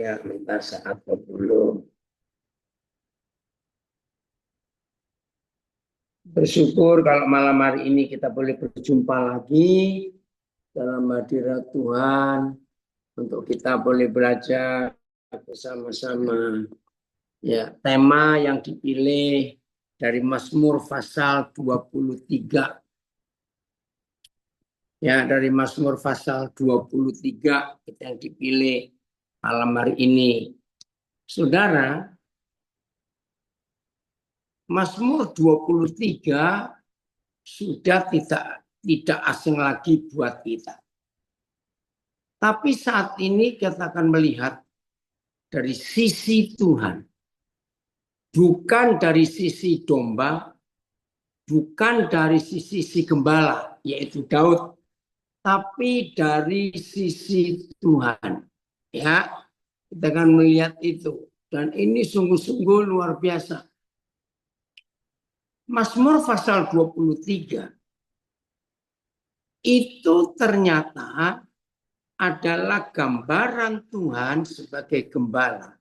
Ya, bentar saat dulu. Bersyukur kalau malam hari ini kita boleh berjumpa lagi dalam hadirat Tuhan untuk kita boleh belajar bersama-sama. Ya, tema yang dipilih dari Mazmur pasal 23. Ya, dari Mazmur pasal 23 yang dipilih malam hari ini. Saudara, Mazmur 23 sudah tidak asing lagi buat kita. Tapi saat ini kita akan melihat dari sisi Tuhan. Bukan dari sisi domba, bukan dari sisi si gembala, yaitu Daud, tapi dari sisi Tuhan. Ya, kita akan melihat itu. Dan ini sungguh-sungguh luar biasa. Mazmur pasal 23 itu ternyata adalah gambaran Tuhan sebagai gembala.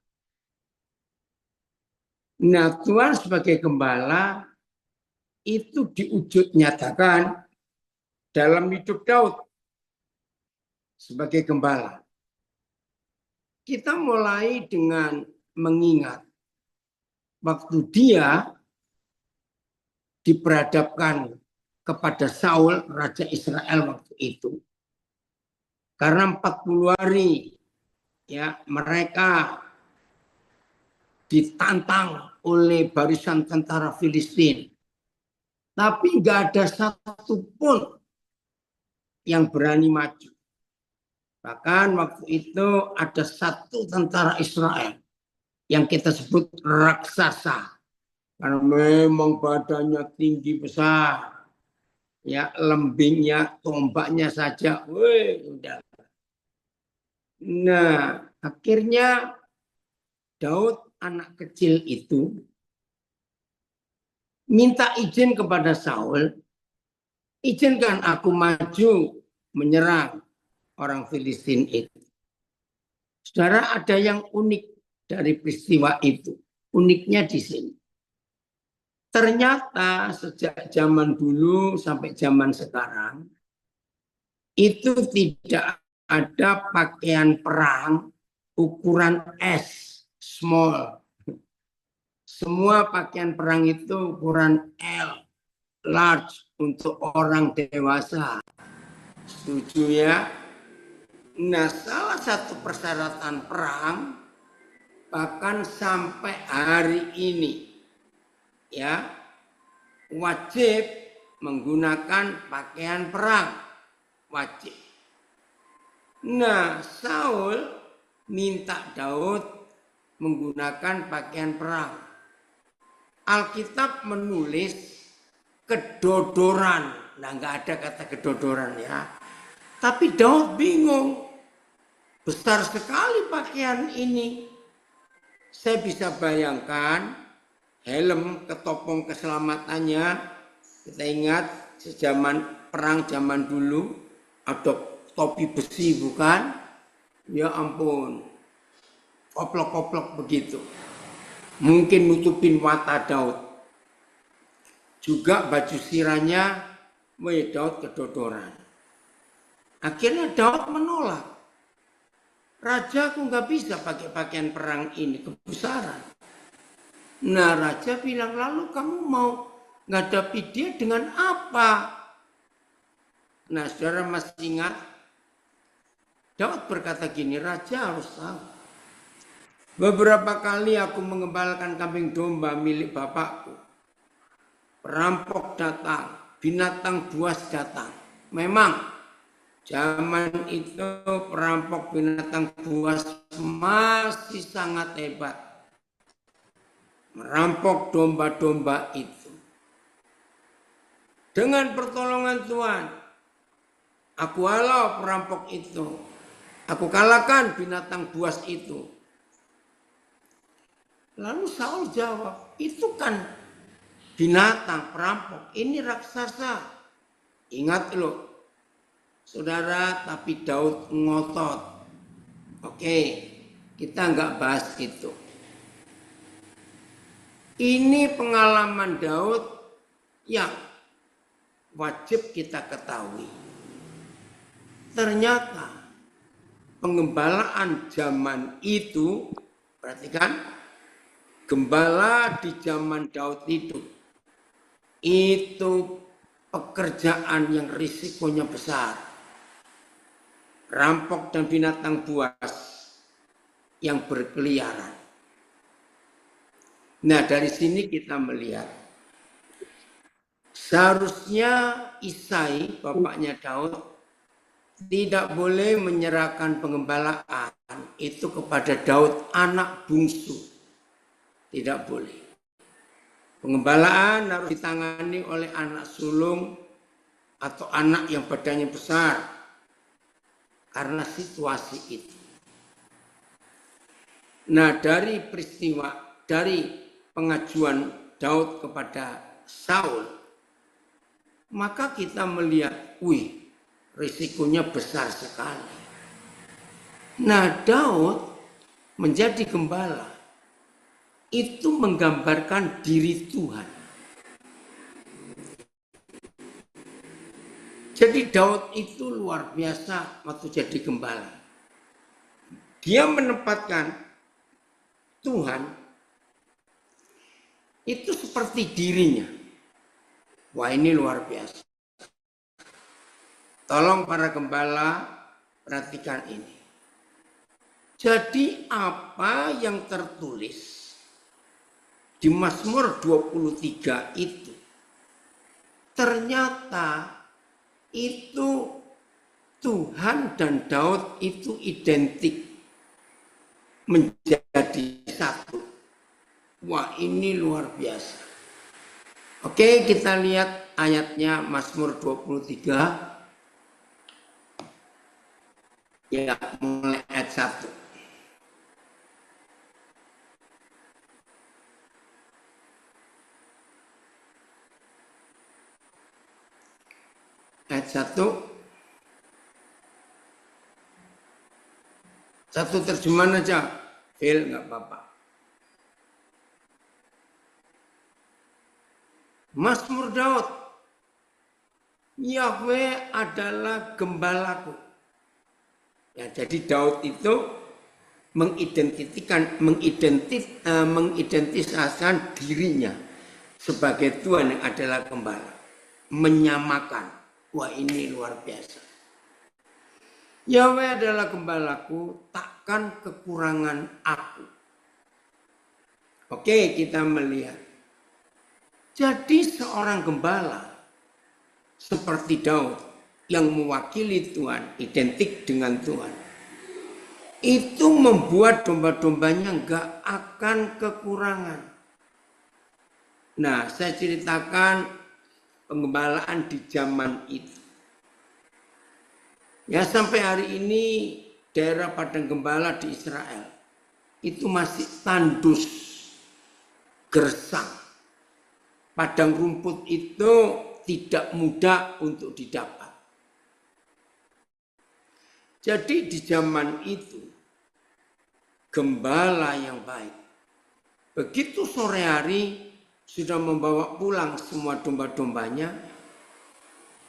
Nah, Tuhan sebagai gembala itu diwujud nyatakan dalam hidup Daud sebagai gembala. Kita mulai dengan mengingat waktu dia diperhadapkan kepada Saul, Raja Israel waktu itu. Karena 40 hari ya mereka ditantang oleh barisan tentara Filistin. Tapi nggak ada satupun yang berani maju. Bahkan waktu itu ada satu tentara Israel yang kita sebut raksasa. Karena memang badannya tinggi besar. Ya, lembingnya, tombaknya saja. Udah. Nah, akhirnya Daud anak kecil itu minta izin kepada Saul, izinkan aku maju menyerang orang Filistin itu. Saudara, ada yang unik dari peristiwa itu. Uniknya di sini. Ternyata sejak zaman dulu sampai zaman sekarang, itu tidak ada pakaian perang ukuran S, small. Semua pakaian perang itu ukuran L, large, untuk orang dewasa. Setuju ya? Nah, salah satu persyaratan perang, bahkan sampai hari ini, ya, wajib menggunakan pakaian perang. Wajib. Nah, Saul minta Daud menggunakan pakaian perang. Alkitab menulis kedodoran. Nah, nggak ada kata kedodoran ya. Tapi Daud bingung. Besar sekali pakaian ini. Saya bisa bayangkan helm, ketopong keselamatannya. Kita ingat sejaman perang zaman dulu ada topi besi bukan? Ya ampun. Koplok-koplok begitu. Mungkin nutupin mata Daud. Juga baju sirahnya, Daud kedodoran. Akhirnya Daud menolak. Raja, aku nggak bisa pakai pakaian perang ini, kebesaran. Nah, raja bilang, lalu kamu mau ngadapi dia dengan apa? Nah, saudara masih ingat? Daud berkata gini, raja harus tahu. Beberapa kali aku mengembalakan kambing domba milik bapakku. Perampok datang, binatang buas datang. Memang zaman itu perampok binatang buas masih sangat hebat. Merampok domba-domba itu. Dengan pertolongan Tuhan, aku halau perampok itu. Aku kalahkan binatang buas itu. Lalu Saul jawab, itu kan binatang perampok, ini raksasa. Ingat loh, saudara, tapi Daud ngotot. Oke, Kita nggak bahas itu. Ini pengalaman Daud yang wajib kita ketahui. Ternyata pengembalaan zaman itu, perhatikan, gembala di zaman Daud itu pekerjaan yang risikonya besar. Rampok dan binatang buas yang berkeliaran. Nah, dari sini kita melihat seharusnya Isai, bapaknya Daud, tidak boleh menyerahkan pengembalaan itu kepada Daud anak bungsu. Tidak boleh. Pengembalaan harus ditangani oleh anak sulung atau anak yang badannya besar karena situasi itu. Nah, dari peristiwa, dari pengajuan Daud kepada Saul, maka kita melihat, risikonya besar sekali. Nah, Daud menjadi gembala itu menggambarkan diri Tuhan. Jadi Daud itu luar biasa waktu jadi gembala. Dia menempatkan Tuhan itu seperti dirinya. Wah, ini luar biasa. Tolong para gembala perhatikan ini. Jadi apa yang tertulis di Mazmur 23 itu ternyata itu Tuhan dan Daud itu identik menjadi satu. Wah, ini luar biasa. Oke, kita lihat ayatnya Mazmur 23. Ya, mulai ayat 1. Ayat 1. Satu terjemahan aja. Fail nggak apa-apa. Mazmur Daud. Yahweh adalah gembalaku. Ya, jadi Daud itu mengidentisasikan dirinya sebagai Tuhan yang adalah gembala. Menyamakan. Wah, ini luar biasa. Yahweh adalah gembalaku, takkan kekurangan aku. Oke, kita melihat. Jadi seorang gembala seperti Daud yang mewakili Tuhan, identik dengan Tuhan, itu membuat domba-dombanya nggak akan kekurangan. Nah, saya ceritakan penggembalaan di zaman itu. Ya, sampai hari ini daerah padang gembala di Israel itu masih tandus, gersang. Padang rumput itu tidak mudah untuk didapat. Jadi di zaman itu, gembala yang baik, begitu sore hari sudah membawa pulang semua domba-dombanya,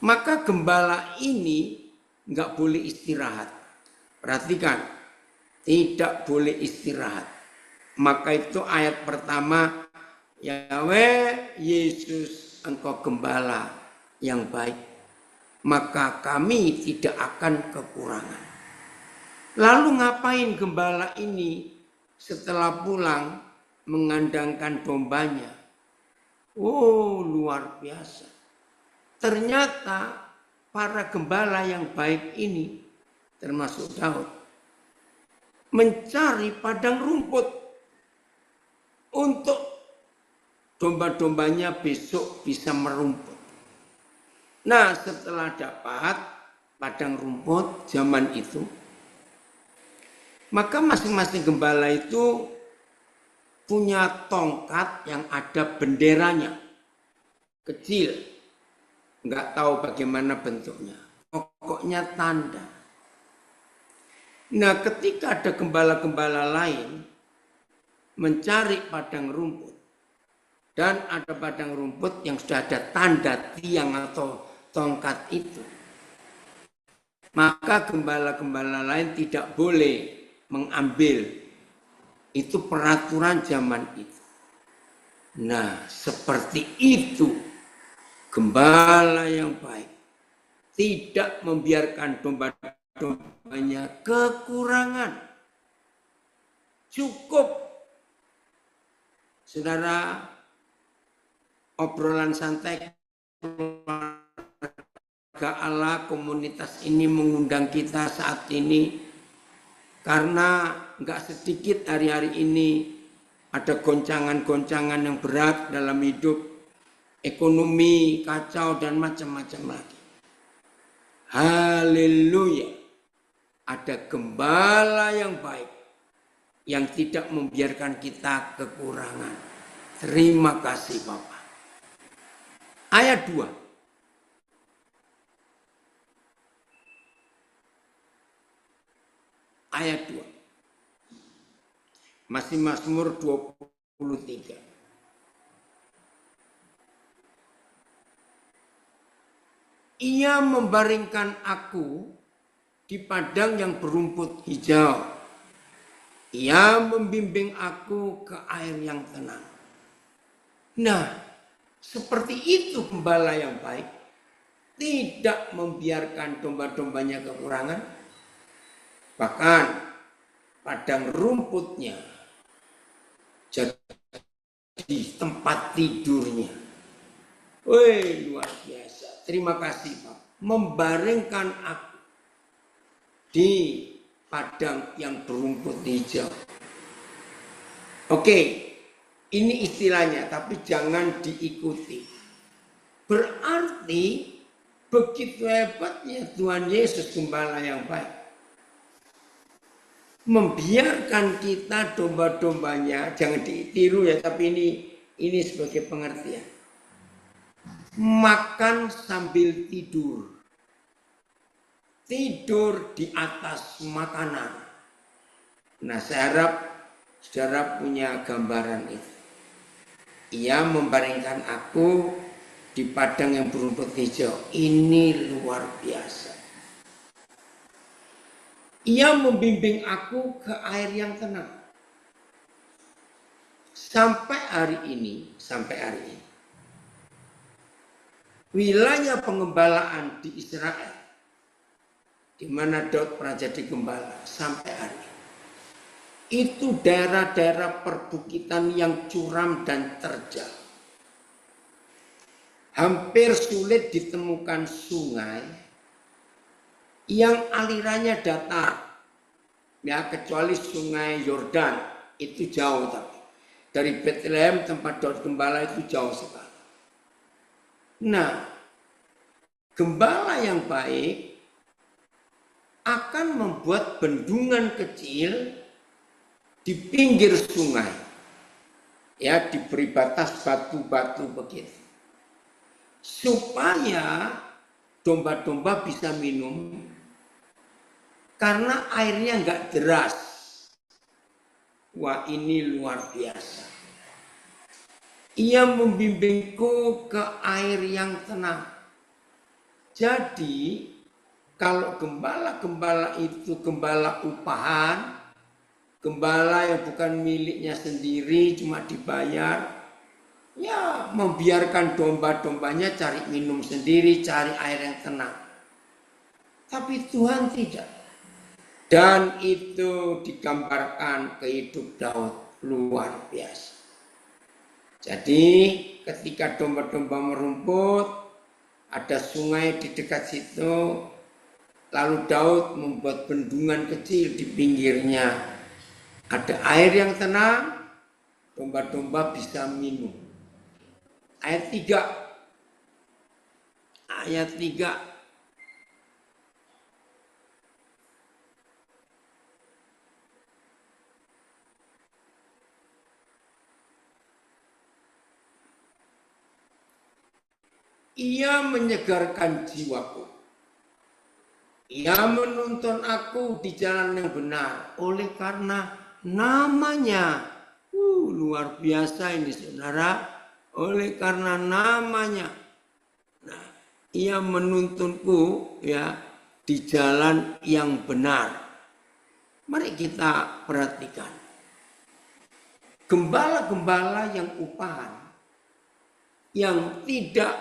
maka gembala ini nggak boleh istirahat. Perhatikan, tidak boleh istirahat. Maka itu ayat pertama, Yahweh Yesus, engkau gembala yang baik, maka kami tidak akan kekurangan. Lalu ngapain gembala ini setelah pulang mengandangkan dombanya? Oh, luar biasa. Ternyata para gembala yang baik ini, termasuk Daud, mencari padang rumput untuk domba-dombanya besok bisa merumput. Nah, setelah dapat padang rumput zaman itu, maka masing-masing gembala itu punya tongkat yang ada benderanya. Kecil, nggak tahu bagaimana bentuknya. Pokoknya tanda. Nah, ketika ada gembala-gembala lain mencari padang rumput, dan ada padang rumput yang sudah ada tanda tiang atau tongkat itu, maka gembala-gembala lain tidak boleh mengambil. Itu peraturan zaman itu. Nah, seperti itu gembala yang baik tidak membiarkan domba-dombanya kekurangan. Cukup, saudara, obrolan santai keluarga Allah, komunitas ini mengundang kita saat ini karena nggak sedikit hari-hari ini ada goncangan-goncangan yang berat dalam hidup, ekonomi kacau dan macam-macam lagi. Haleluya, ada gembala yang baik yang tidak membiarkan kita kekurangan. Terima kasih Bapak. Ayat 2. Ayat 2. Masih Mazmur 23. Ia membaringkan aku di padang yang berumput hijau. Ia membimbing aku ke air yang tenang. Nah, seperti itu gembala yang baik. Tidak membiarkan domba-dombanya kekurangan. Bahkan padang rumputnya jadi tempat tidurnya. Wih, luar biasa. Terima kasih Pak. Membaringkan aku di padang yang berumput hijau. Oke, ini istilahnya, tapi jangan diikuti. Berarti begitu hebatnya Tuhan Yesus gembala yang baik. Membiarkan kita domba-dombanya, jangan ditiru ya, tapi ini sebagai pengertian. Makan sambil tidur. Tidur di atas makanan. Nah, saya harap saudara punya gambaran itu. Ia membaringkan aku di padang yang berumput hijau. Ini luar biasa. Ia membimbing aku ke air yang tenang. Sampai hari ini, wilayah pengembalaan di Israel, di mana Daud pernah jadi gembala, sampai hari ini, itu daerah-daerah perbukitan yang curam dan terjal. Hampir sulit ditemukan sungai yang alirannya datar, ya, kecuali sungai Yordan, itu jauh, tapi dari Bethlehem tempat Daud gembala itu jauh sekali. Nah, gembala yang baik akan membuat bendungan kecil di pinggir sungai, ya, diberi batas batu-batu begitu, supaya domba-domba bisa minum karena airnya nggak deras. Wah, ini luar biasa. Ia membimbingku ke air yang tenang. Jadi, kalau gembala-gembala itu gembala upahan, gembala yang bukan miliknya sendiri, cuma dibayar, ya membiarkan domba-dombanya cari minum sendiri, cari air yang tenang. Tapi Tuhan tidak. Dan itu digambarkan ke hidup Daud, luar biasa. Jadi ketika domba-domba merumput, ada sungai di dekat situ, lalu Daud membuat bendungan kecil di pinggirnya. Ada air yang tenang, domba-domba bisa minum. Ayat 3. Ia menyegarkan jiwaku. Ia menuntun aku di jalan yang benar oleh karena namanya. Luar biasa ini saudara. Oleh karena namanya. Nah, ia menuntunku ya di jalan yang benar. Mari kita perhatikan. Gembala-gembala yang upahan, yang tidak,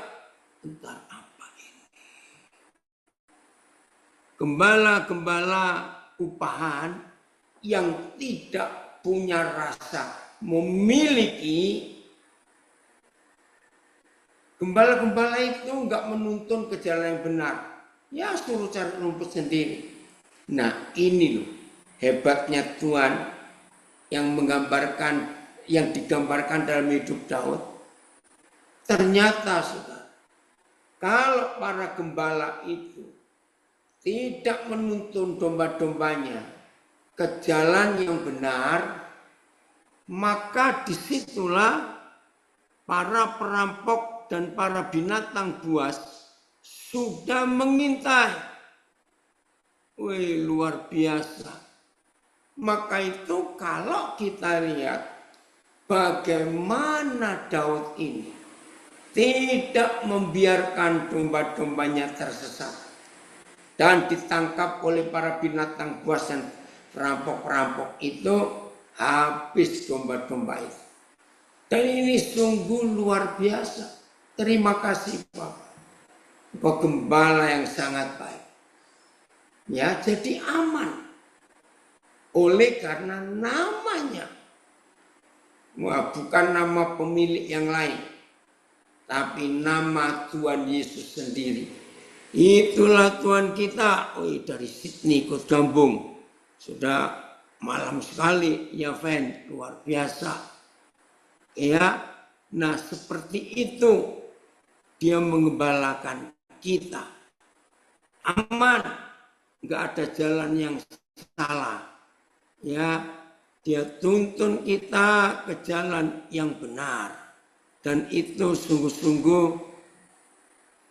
bentar apa ini? Gembala-gembala upahan yang tidak punya rasa memiliki. Gembala-gembala itu enggak menuntun ke jalan yang benar. Ya suruh cari rumput sendiri. Nah ini loh hebatnya Tuhan yang menggambarkan, yang digambarkan dalam hidup Daud. Ternyata saudara, kalau para gembala itu tidak menuntun domba-dombanya ke jalan yang benar, maka disitulah para perampok dan para binatang buas sudah mengintai. Wih, luar biasa. Maka itu kalau kita lihat bagaimana Daud ini tidak membiarkan domba-dombanya tersesat dan ditangkap oleh para binatang buas dan perampok-perampok itu, habis domba-domba itu. Dan ini sungguh luar biasa. Terima kasih Bapak. Gembala yang sangat baik. Ya, jadi aman. Oleh karena namanya. Wah, bukan nama pemilik yang lain. Tapi nama Tuhan Yesus sendiri. Itulah Tuhan kita. Oh, dari Sydney ikut gabung. Sudah malam sekali ya Fen. Luar biasa. Ya, nah seperti itu dia mengembalakan kita. Aman. Nggak ada jalan yang salah. Ya, dia tuntun kita ke jalan yang benar. Dan itu sungguh-sungguh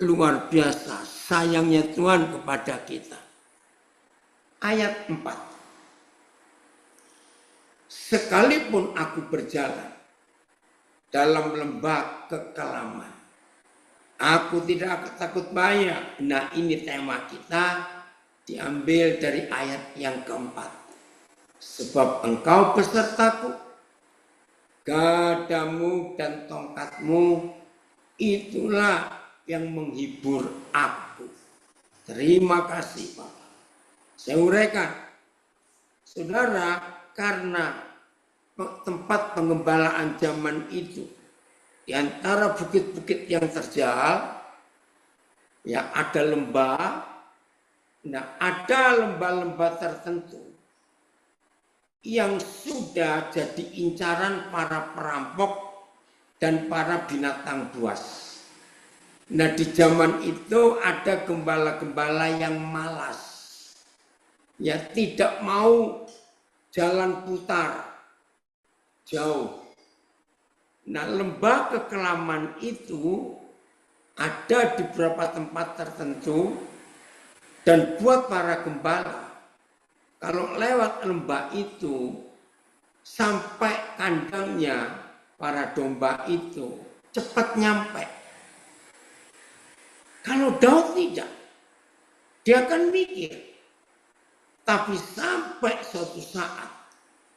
luar biasa sayangnya Tuhan kepada kita. Ayat 4. Sekalipun aku berjalan dalam lembah kekelaman, aku tidak akan takut bahaya. Nah ini tema kita diambil dari ayat yang keempat. Sebab engkau besertaku, gadamu dan tongkatmu itulah yang menghibur aku. Terima kasih Bapak. Saya uraikan, saudara, karena tempat pengembalaan zaman itu di antara bukit-bukit yang terjal, ya ada lembah, nah ada lembah-lembah tertentu yang sudah jadi incaran para perampok dan para binatang buas. Nah di zaman itu ada gembala-gembala yang malas. Ya tidak mau jalan putar jauh. Nah lembah kekelaman itu ada di beberapa tempat tertentu. Dan buat para gembala, kalau lewat lembah itu, sampai kandangnya para domba itu cepat nyampe. Kalau Daud tidak, dia akan mikir. Tapi sampai suatu saat,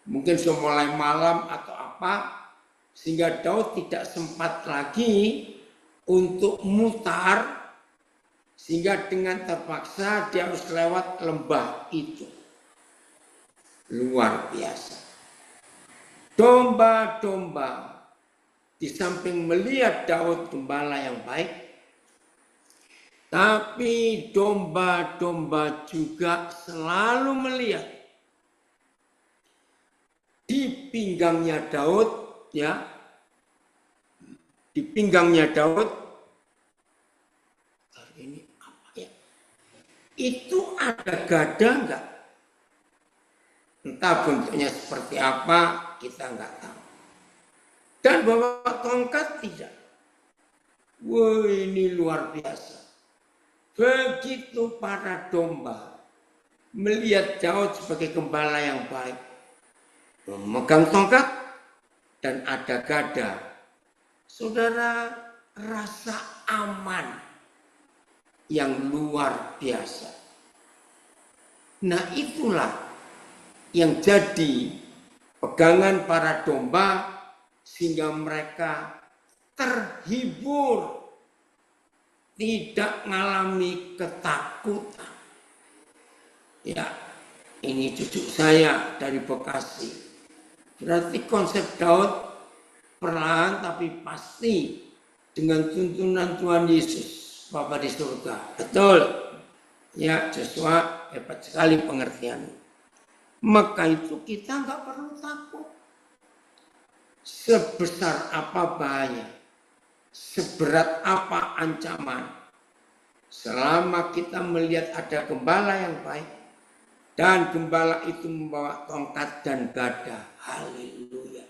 mungkin sudah mulai malam atau apa, sehingga Daud tidak sempat lagi untuk mutar, sehingga dengan terpaksa dia harus lewat lembah itu. Luar biasa. Domba-domba di samping melihat Daud gembala yang baik, tapi domba-domba juga selalu melihat di pinggangnya Daud, ya, di pinggangnya Daud, ini apa ya? Itu ada gada enggak? Entah bentuknya seperti apa, kita enggak tahu. Dan bawa tongkat tidak. Wah ini luar biasa. Begitu para domba melihat Daud sebagai gembala yang baik, memegang tongkat dan ada gada. Saudara, rasa aman yang luar biasa. Nah, itulah yang jadi pegangan para domba sehingga mereka terhibur, tidak mengalami ketakutan. Ya, ini cucu saya dari Bekasi. Berarti konsep Daud perlahan tapi pasti dengan tuntunan Tuhan Yesus, Bapa di surga. Betul. Ya, Joshua hebat sekali pengertian. Maka itu kita nggak perlu takut. Sebesar apa bahaya, seberat apa ancaman, selama kita melihat ada gembala yang baik, dan gembala itu membawa tongkat dan gada. Haleluya.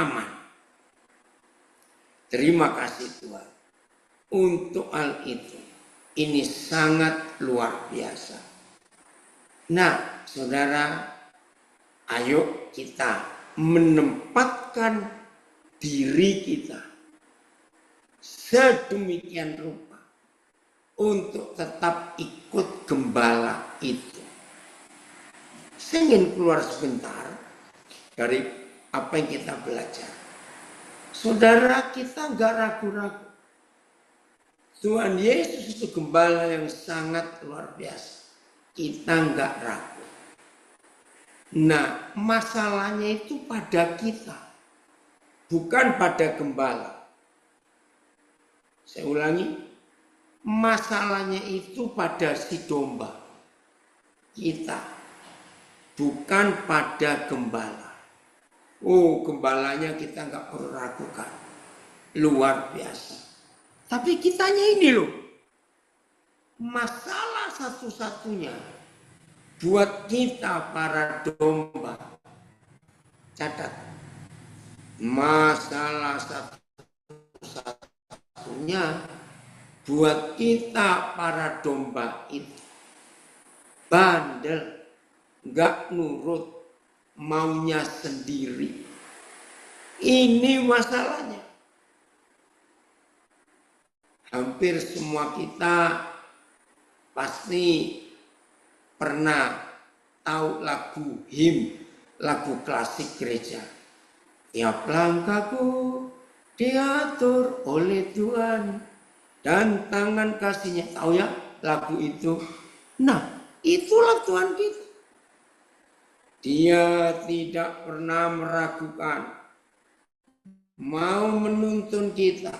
Aman. Terima kasih Tuhan. Untuk hal itu. Ini sangat luar biasa. Nah, saudara, ayo kita menempatkan diri kita sedemikian rupa untuk tetap ikut gembala itu. Saya ingin keluar sebentar dari apa yang kita belajar. Saudara, kita nggak ragu-ragu. Tuhan Yesus itu gembala yang sangat luar biasa. Kita nggak ragu. Nah, masalahnya itu pada kita, bukan pada gembala. Saya ulangi, masalahnya itu pada si domba. Kita, bukan pada gembala. Oh, gembalanya kita nggak perlu ragukan. Luar biasa. Tapi kitanya ini loh, masalah satu-satunya buat kita para domba. Catat, masalah satu-satunya buat kita para domba itu bandel, nggak nurut, maunya sendiri. Ini masalahnya. Hampir semua kita pasti pernah tahu lagu him, lagu klasik gereja. Tiap langkahku diatur oleh Tuhan dan tangan kasihnya. Tahu ya lagu itu? Nah, itulah Tuhan kita. Dia tidak pernah meragukan, mau menuntun kita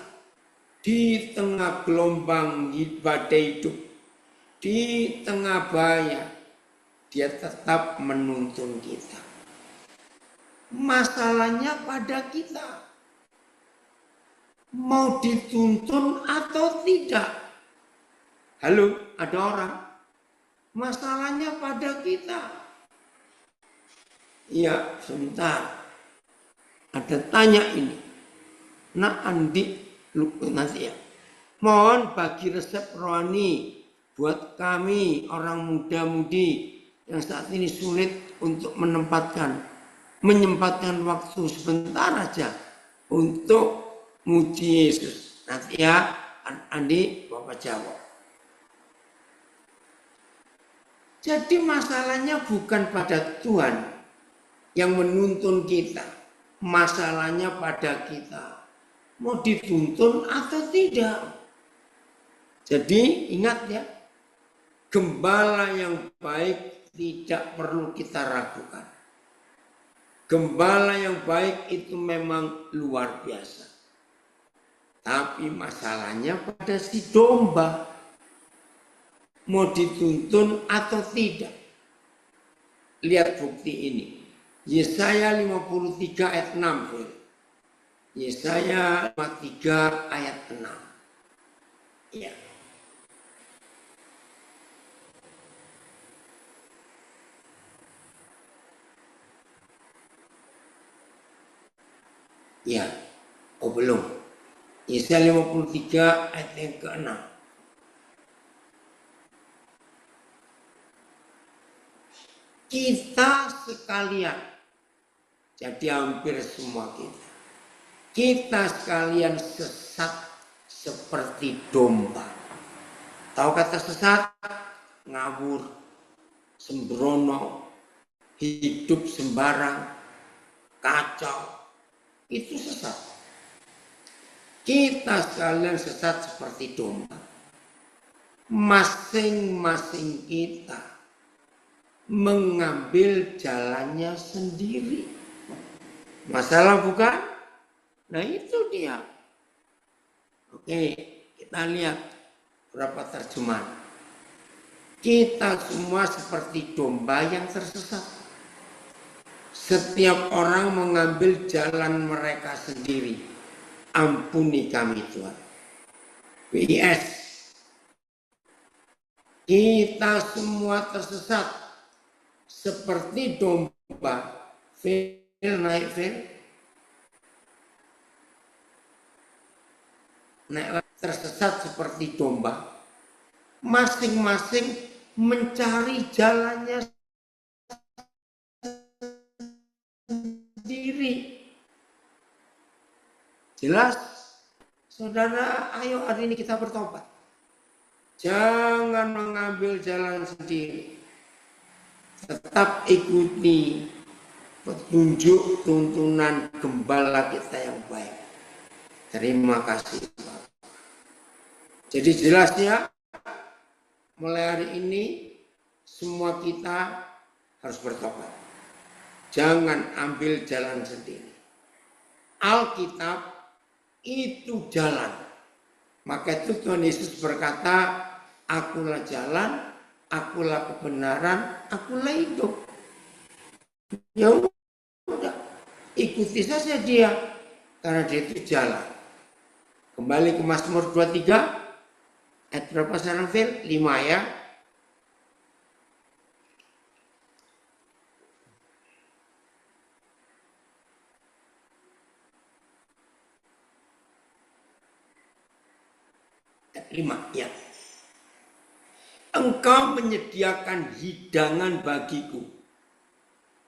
di tengah gelombang badai hidup, di tengah bahaya, dia tetap menuntun kita. Masalahnya pada kita, mau dituntun atau tidak. Halo, ada orang, masalahnya pada kita. Iya, sebentar. Ada tanya ini. Nah, Andi, nanti ya. Mohon bagi resep rohani buat kami orang muda-mudi yang saat ini sulit untuk menyempatkan waktu sebentar aja untuk muji Yesus. Nanti ya, Andi Bapak jawab. Jadi masalahnya bukan pada Tuhan yang menuntun kita. Masalahnya pada kita. Mau dituntun atau tidak. Jadi ingat ya, gembala yang baik tidak perlu kita ragukan. Gembala yang baik itu memang luar biasa. Tapi masalahnya pada si domba. Mau dituntun atau tidak. Lihat bukti ini. Yesaya 53 ayat 6. Yesaya 53 ayat 6. Ya. Ya. Oh belum. Yesaya 53 ayat yang ke-6. kita sekalian, jadi hampir semua kita sekalian sesat seperti domba. Tahu kata sesat? Ngawur, sembrono, hidup sembarang, kacau. Itu sesat. Kita sekalian sesat seperti domba. Masing-masing kita mengambil jalannya sendiri. Masalah bukan? Nah itu dia. Oke, kita lihat berapa terjemahan. Kita semua seperti domba yang tersesat. Setiap orang mengambil jalan mereka sendiri. Ampuni kami Tuhan. WIS. Kita semua tersesat seperti domba. Naik tersesat seperti domba. Masing-masing mencari jalannya sendiri. Jelas? Saudara, ayo hari ini kita bertobat. Jangan mengambil jalan sendiri. Tetap ikuti petunjuk tuntunan gembala kita yang baik. Terima kasih Pak. Jadi jelas ya, mulai hari ini semua kita harus bertobat. Jangan ambil jalan sendiri. Alkitab itu jalan. Maka itu Tuhan Yesus berkata, akulah jalan, akulah kebenaran, akulah hidup. Ya udah, ikuti saja dia, karena dia itu jalan. Kembali ke Mazmur 23, ayat berapa sekarang Phil? 5 ya. Ayat 5 ya. Engkau menyediakan hidangan bagiku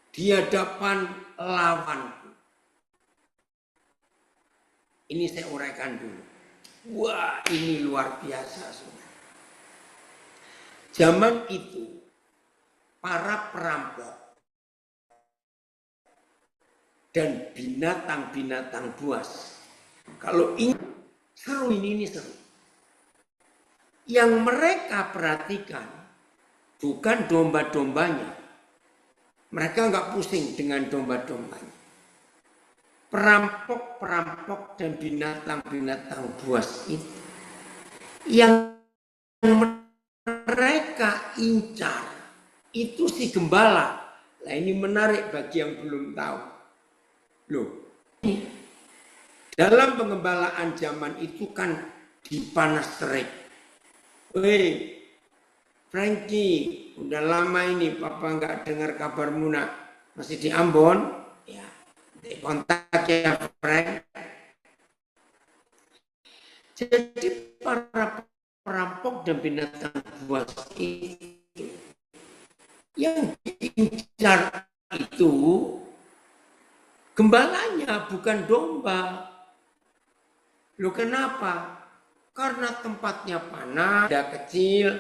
di hadapan lawanku. Ini saya uraikan dulu. Wah, ini luar biasa. Saudara. Zaman itu, para perampok dan binatang-binatang buas. Kalau ini seru, ini seru. Yang mereka perhatikan bukan domba-dombanya. Mereka nggak pusing dengan domba-dombanya. Perampok-perampok dan binatang-binatang buas itu yang mereka incar itu si gembala. Nah ini menarik bagi yang belum tahu. Loh, dalam pengembalaan zaman itu kan dipanas terik. Weh, Frankie, udah lama ini Papa nggak dengar kabarmu nak, masih di Ambon? Ya, kontak ya Frank. Jadi para perampok dan binatang buas itu yang diincar itu gembalanya bukan domba. Loh kenapa? Karena tempatnya panas, ada kecil,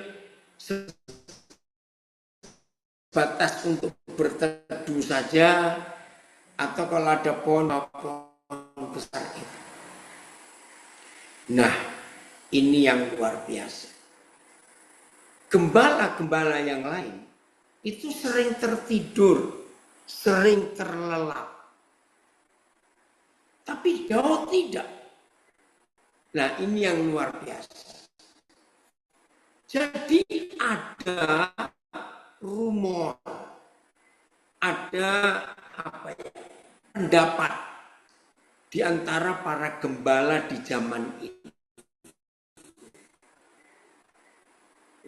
batas untuk berteduh saja, atau kalau ada pohon besar itu. Nah, ini yang luar biasa. Gembala-gembala yang lain itu sering tertidur, sering terlelap. Tapi Daud tidak. Nah, ini yang luar biasa. Jadi ada rumor, ada pendapat di antara para gembala di zaman itu.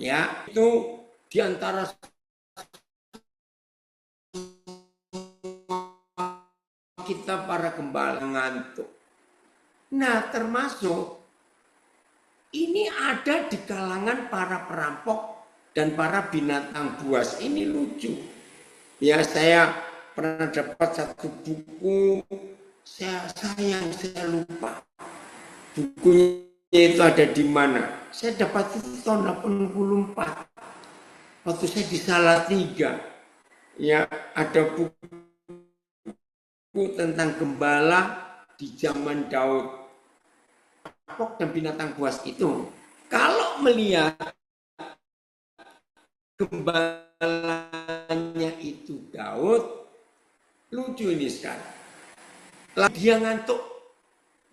Ya, itu di antara kita para gembala ngantuk. Nah, termasuk ini ada di kalangan para perampok dan para binatang buas. Ini lucu. Ya, saya pernah dapat satu buku, saya lupa bukunya itu ada di mana. Saya dapat itu tahun 84 waktu saya di Salatiga. Ya, ada buku tentang gembala di zaman Daud. Kapok dan binatang buas itu, kalau melihat gembalanya itu Daud, lucu ini sekarang. Lalu dia ngantuk,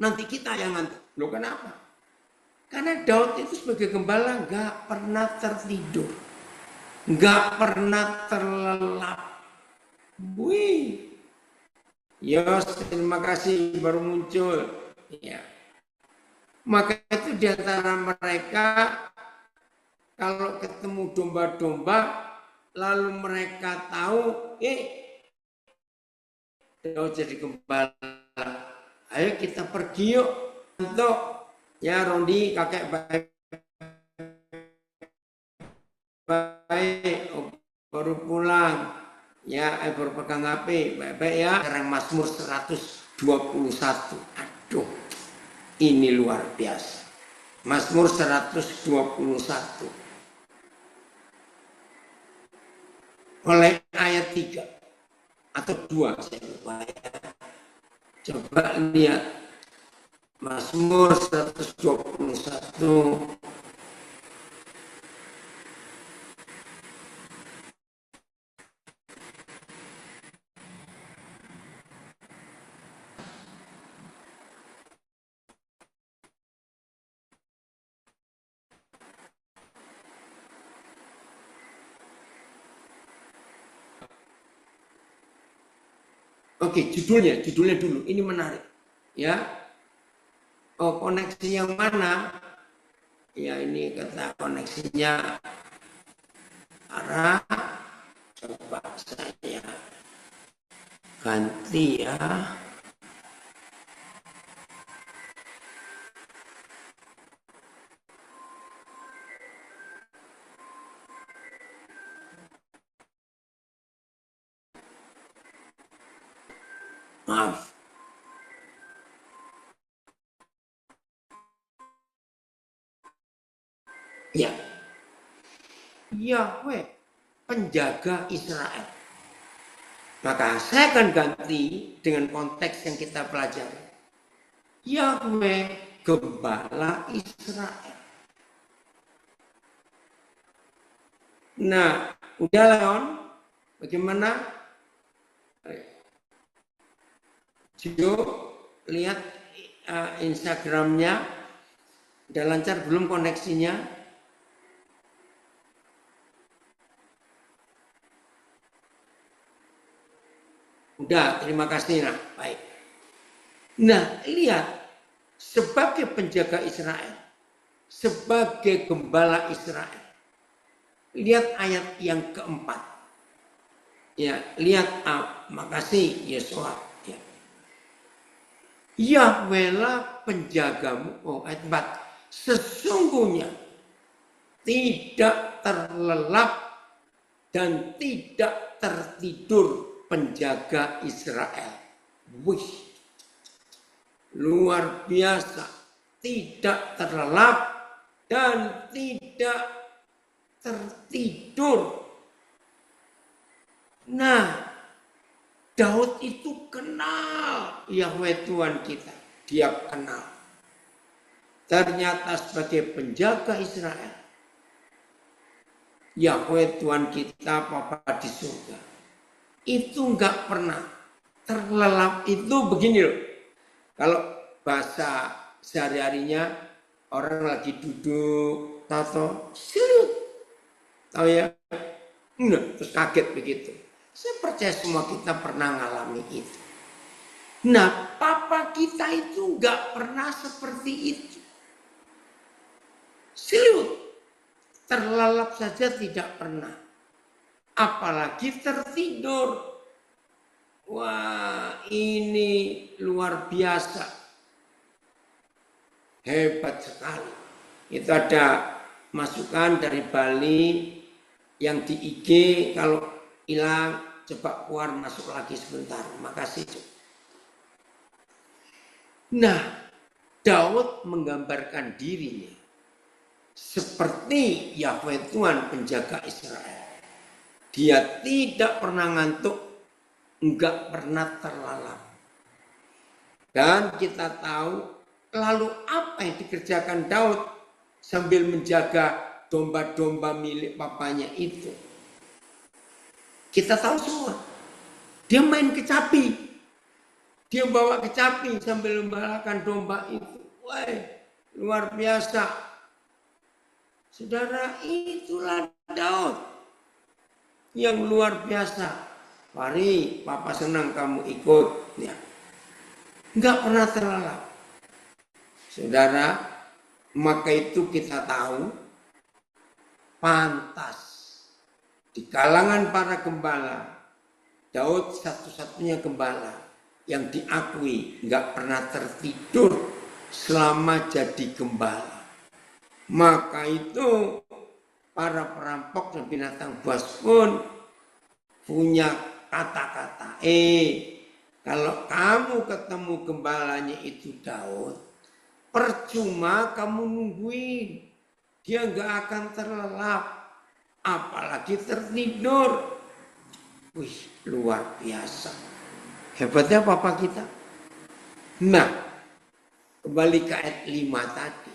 nanti kita yang ngantuk. Loh, kenapa? Karena Daud itu sebagai gembala nggak pernah tertidur, nggak pernah terlelap. Wih, Yos, terima kasih baru muncul. Ya. Maka itu diantara mereka kalau ketemu domba-domba, lalu mereka tahu, Daud jadi gembala. Ayo kita pergi yuk untuk ya Rondi, kakek baik baru pulang ya, baru pegang HP baik ya. Sekarang Mazmur 121. Aduh, ini luar biasa. Mazmur 121 oleh ayat 3 atau 2 saya lupa ya. Coba lihat Mazmur 121 Oke, judulnya dulu. Ini menarik. Ya. Oh, koneksi yang mana? Ya, ini kata koneksinya arah. Coba saya ganti ya. Maaf. Ya. Yahweh, penjaga Israel. Maka saya akan ganti dengan konteks yang kita pelajari. Yahweh, gembala Israel. Nah, udah Leon, bagaimana? Jo, lihat Instagramnya, udah lancar belum koneksinya? Udah, terima kasih. Nah, baik. Nah, lihat, sebagai penjaga Israel, sebagai gembala Israel, lihat ayat yang keempat. Ya, lihat, makasih Yesua. Ya. Yahwehlah penjagamu. Oh, ayat 4. Sesungguhnya tidak terlelap dan tidak tertidur penjaga Israel. Wih, luar biasa. Tidak terlelap dan tidak tertidur. Nah, Daud itu kenal Yahweh Tuhan kita. Dia kenal. Ternyata sebagai penjaga Israel, Yahweh Tuhan kita Bapa di surga, itu enggak pernah terlelap. Itu begini loh. Kalau bahasa sehari-harinya, orang lagi duduk, tato, silut. Tahu ya? Enggak, terus kaget begitu. Saya percaya semua kita pernah ngalami itu. Nah, Papa kita itu enggak pernah seperti itu. Silut. Terlelap saja tidak pernah. Apalagi tertidur. Wah, ini luar biasa. Hebat sekali. Itu ada masukan dari Bali yang di IG, kalau hilang coba keluar masuk lagi sebentar. Makasih. Nah, Daud menggambarkan dirinya seperti Yahweh Tuhan penjaga Israel. Dia tidak pernah ngantuk, enggak pernah terlalap. Dan kita tahu lalu apa yang dikerjakan Daud sambil menjaga domba-domba milik papanya itu. Kita tahu semua. Dia main kecapi. Dia bawa kecapi sambil membalakan domba itu. Wah, luar biasa. Saudara, itulah Daud yang luar biasa. Mari, Papa senang kamu ikut. Ya. Enggak pernah terlalap. Saudara, maka itu kita tahu pantas di kalangan para gembala, Daud satu-satunya gembala yang diakui nggak pernah tertidur selama jadi gembala. Maka itu para perampok dan binatang buas pun punya kata-kata. Kalau kamu ketemu gembalanya itu Daud, percuma kamu nungguin. Dia nggak akan terlelap, apalagi tertidur. Wih, luar biasa. Hebatnya papa kita. Nah, kembali ke ayat 5 tadi.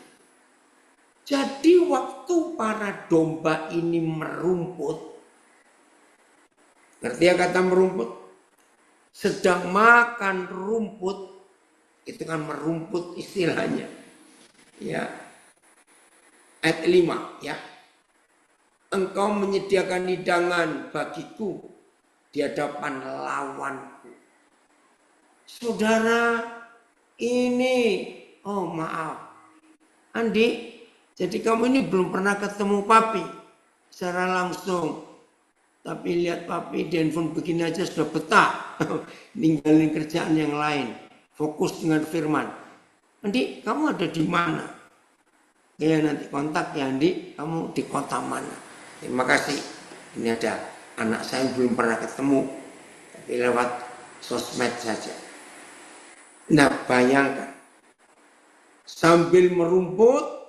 Jadi waktu para domba ini merumput. Ngerti ya kata merumput? Sedang makan rumput. Itu kan merumput istilahnya. Ya. Ayat 5 ya. Engkau menyediakan hidangan bagiku di hadapan lawanku. Saudara, ini, oh maaf, Andi, jadi kamu ini belum pernah ketemu papi secara langsung. Tapi lihat papi di handphone begini aja sudah betah. Ninggalin kerjaan yang lain. Fokus dengan firman. Andi, kamu ada di mana? Ya nanti kontak ya Andi, kamu di kota mana? Terima kasih. Ini ada anak saya yang belum pernah ketemu. Tapi lewat sosmed saja. Nah, bayangkan sambil merumput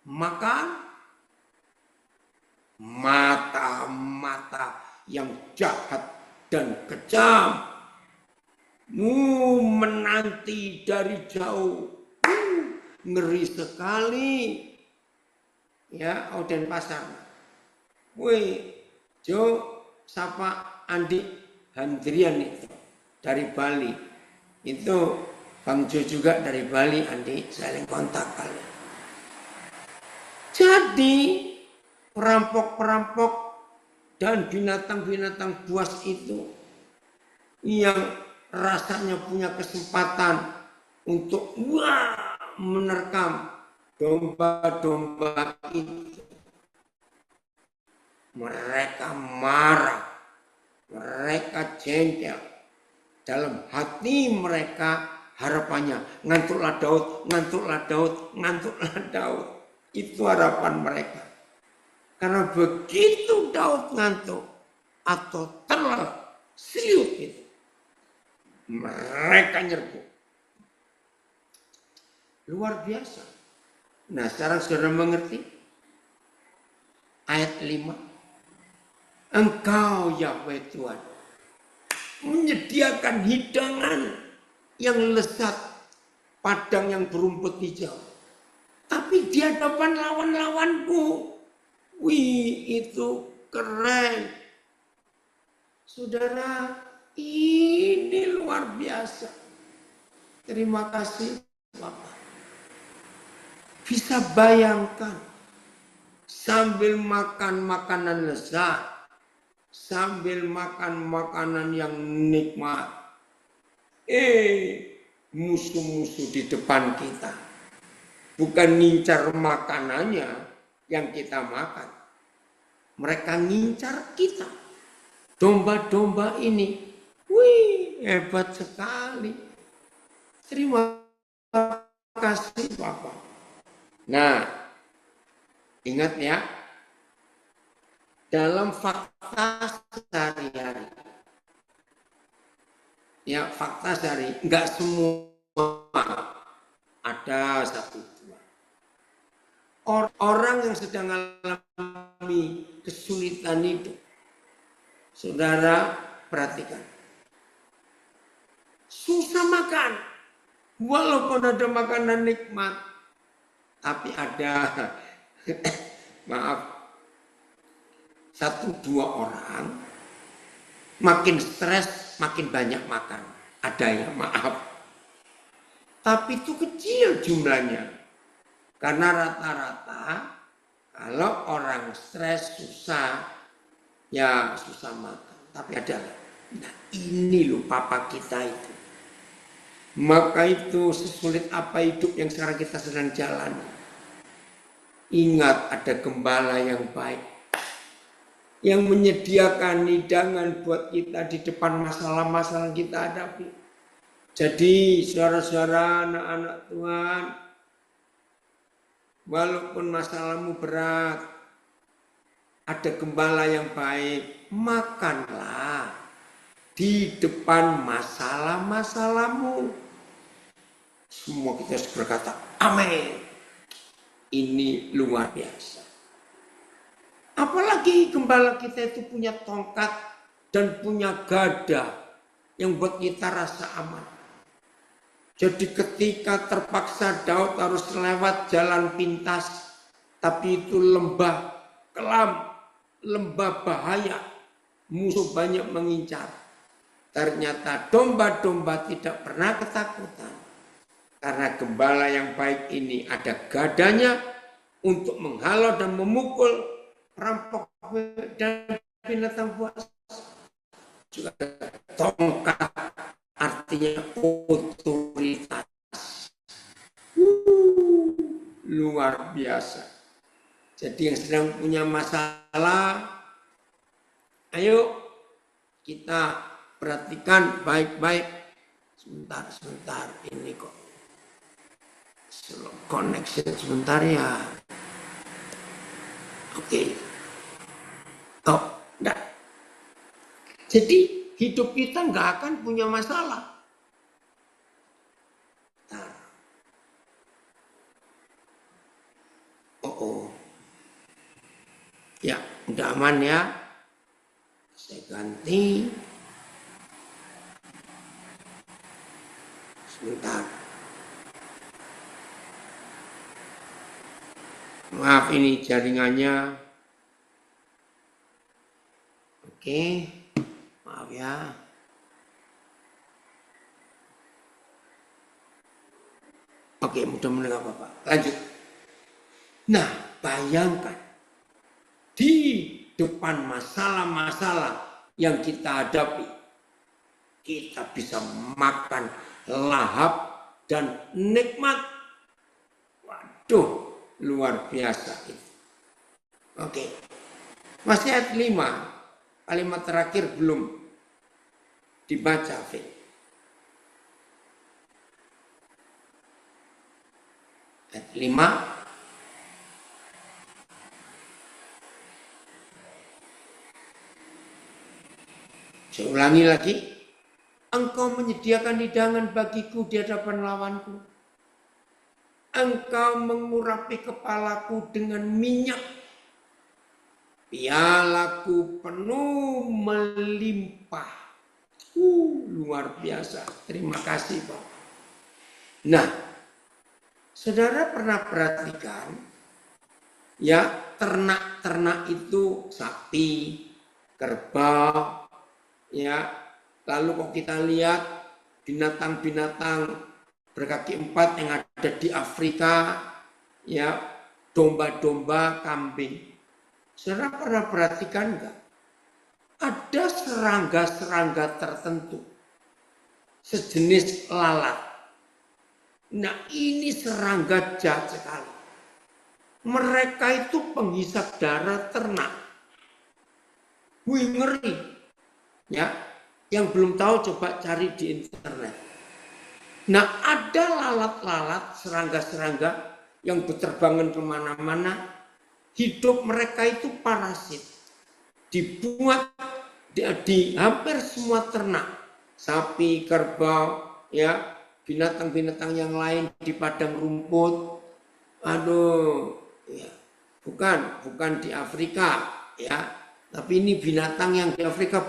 makan mata-mata yang jahat dan kejam menanti dari jauh. Ngeri sekali. Ya, Oden Pasar. Wih, Jo, sapa Andi Handrian itu dari Bali. Itu Bang Jo juga dari Bali, Andi saling kontak kali. Jadi perampok-perampok dan binatang-binatang buas itu yang rasanya punya kesempatan untuk menerkam domba-domba itu. Mereka marah, mereka jengkel. Dalam hati mereka harapannya, ngantuklah Daud, ngantuklah Daud, ngantuklah Daud. Itu harapan mereka. Karena begitu Daud ngantuk atau terlelap, serius itu, mereka nyerbu. Luar biasa. Nah, sekarang saudara mengerti ayat 5. Engkau Yahweh Tuhan menyediakan hidangan yang lezat, padang yang berumput hijau. Tapi di hadapan lawan-lawanku, wih itu keren. Saudara, ini luar biasa. Terima kasih Bapak. Bisa bayangkan sambil makan makanan lezat, sambil makan makanan yang nikmat, musuh-musuh di depan kita bukan ngincar makanannya yang kita makan, mereka ngincar kita. Domba-domba ini, wih hebat sekali. Terima kasih Bapak. Nah, ingat ya, dalam fakta sehari-hari. Ya, fakta sehari, enggak semua, ada satu dua. Orang yang sedang mengalami kesulitan hidup, saudara perhatikan, susah makan, walaupun ada makanan nikmat, tapi ada, maaf, satu dua orang makin stres, makin banyak makan. Ada ya, maaf. Tapi itu kecil jumlahnya. Karena rata-rata kalau orang stres susah, ya susah makan. Tapi ada. Nah ini loh papa kita itu. Maka itu sesulit apa hidup yang sekarang kita sedang jalani. Ingat ada gembala yang baik. Yang menyediakan hidangan buat kita di depan masalah-masalah yang kita hadapi. Jadi saudara-saudara, anak-anak Tuhan, walaupun masalahmu berat, ada gembala yang baik, makanlah di depan masalah-masalahmu. Semua kita harus berkata, amin. Ini luar biasa. Apalagi gembala kita itu punya tongkat dan punya gada yang buat kita rasa aman. Jadi ketika terpaksa Daud harus lewat jalan pintas, tapi itu lembah kelam, lembah bahaya, musuh banyak mengincar. Ternyata domba-domba tidak pernah ketakutan. Karena gembala yang baik ini ada gadanya untuk menghalau dan memukul perampok dan binatang buas. Juga tongkat artinya otoritas. Luar biasa. Jadi yang sedang punya masalah, ayo kita perhatikan baik-baik. Sebentar ini kok connection sebentar ya. Oke. Oh, enggak. Jadi hidup kita nggak akan punya masalah. Nah. Oh. Ya, udah aman ya. Saya ganti. Sebentar. Maaf ini jaringannya. Oke, maaf ya. Oke, mudah-mudahan nggak apa-apa. Lanjut. Nah, bayangkan di depan masalah-masalah yang kita hadapi, kita bisa makan lahap dan nikmat. Waduh, luar biasa itu. Oke. Masih ayat 5. Kalimat terakhir belum dibaca, Fit. Ayat 5. Saya ulangi lagi. Engkau menyediakan hidangan bagiku di hadapan lawanku. Engkau mengurapi kepalaku dengan minyak. Pialaku penuh melimpah. Luar biasa. Terima kasih, Pak. Nah, saudara pernah perhatikan, ya ternak-ternak itu sapi, kerbau, ya. Lalu kok kita lihat binatang-binatang berkaki 4 yang ada di Afrika, ya, domba-domba, kambing. Saudara pernah perhatikan enggak? Ada serangga-serangga tertentu, sejenis lalat. Nah ini serangga jahat sekali. Mereka itu penghisap darah ternak. Wih ngeri. Ya, yang belum tahu coba cari di internet. Nah ada lalat-lalat, serangga-serangga yang berterbangan kemana-mana. Hidup mereka itu parasit. dibuat di hampir semua ternak, sapi, kerbau, ya, binatang-binatang yang lain di padang rumput. Aduh, ya, bukan di Afrika, ya, tapi ini binatang yang di Afrika,